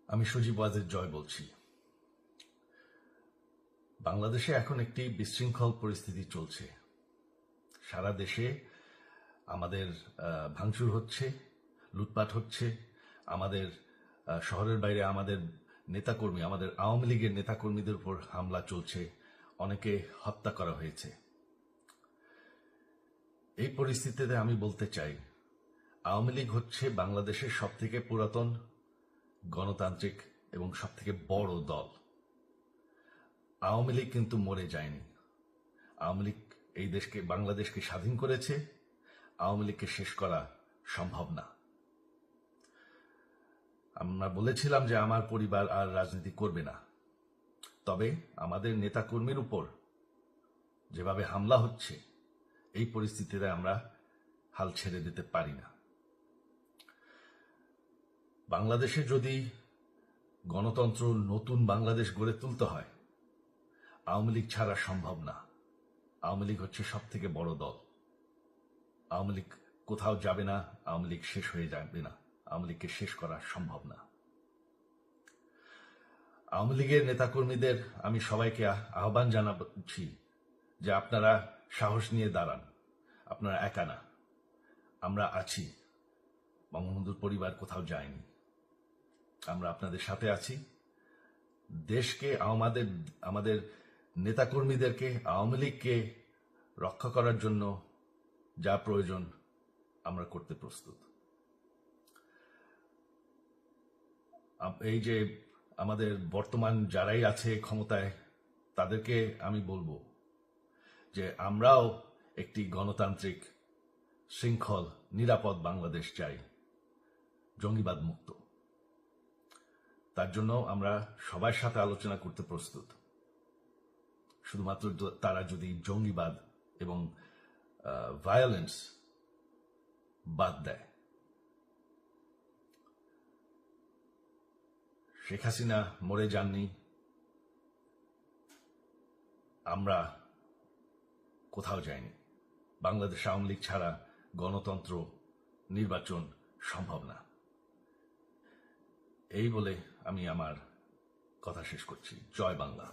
আমি সজীব ওয়াজেদ জয় বলছি। বাংলাদেশে এখন একটি বিশৃঙ্খল পরিস্থিতি চলছে। সারা দেশে আমাদের ভাঙচুর হচ্ছে, লুটপাট হচ্ছে। আমাদের শহরের বাইরে আমাদের নেতাকর্মী, আমাদের আওয়ামী লীগের নেতাকর্মীদের উপর হামলা চলছে, অনেকে হত্যা করা হয়েছে। এই পরিস্থিতিতে আমি বলতে চাই, আওয়ামী লীগ হচ্ছে বাংলাদেশের সবথেকে পুরাতন গণতান্ত্রিক এবং সবথেকে বড় দল। আওয়ামী লীগ কিন্তু মরে যায়নি। আওয়ামী লীগ এই দেশকে, বাংলাদেশকে স্বাধীন করেছে। আওয়ামী লীগকে শেষ করা সম্ভব না। আমরা বলেছিলাম যে আমার পরিবার আর রাজনীতি করবে না, তবে আমাদের নেতাকর্মীর উপর যেভাবে হামলা হচ্ছে, এই পরিস্থিতিতে আমরা হাল ছেড়ে দিতে পারি না। বাংলাদেশে যদি গণতন্ত্র, নতুন বাংলাদেশ গড়ে তুলতে হয়, আওয়ামী লীগ ছাড়া সম্ভব না। আওয়ামী লীগ হচ্ছে সব থেকে বড় দল। আওয়ামী লীগ কোথাও যাবে না, আওয়ামী লীগ শেষ হয়ে যাবে না। আওয়ামী লীগকে শেষ করা সম্ভব না। আওয়ামী লীগের নেতাকর্মীদের আমি সবাইকে আহ্বান জানাচ্ছি যে আপনারা সাহস নিয়ে দাঁড়ান। আপনারা একা না, আমরা আছি। বঙ্গবন্ধুর পরিবার কোথাও যায়নি, আমরা আপনাদের সাথে আছি। দেশকে, আমাদের নেতাকর্মীদেরকে, আওয়ামী লীগকে রক্ষা করার জন্য যা প্রয়োজন আমরা করতে প্রস্তুত। এই যে আমাদের বর্তমান যারাই আছে ক্ষমতায়, তাদেরকে আমি বলবো যে আমরাও একটি গণতান্ত্রিক, শৃঙ্খল, নিরাপদ বাংলাদেশ চাই, জঙ্গিবাদ মুক্ত। তার জন্য আমরা সবার সাথে আলোচনা করতে প্রস্তুত। শুধুমাত্র তারা যদি জঙ্গিবাদ এবং ভায়োলেন্স বাদ দেয়। শেখ হাসিনা মরে যাননি, আমরা কোথাও যাইনি। বাংলাদেশ আওয়ামী লীগ ছাড়া গণতন্ত্র, নির্বাচন সম্ভব না। এই বলে আমি আমার কথা শেষ করছি। জয় বাংলা।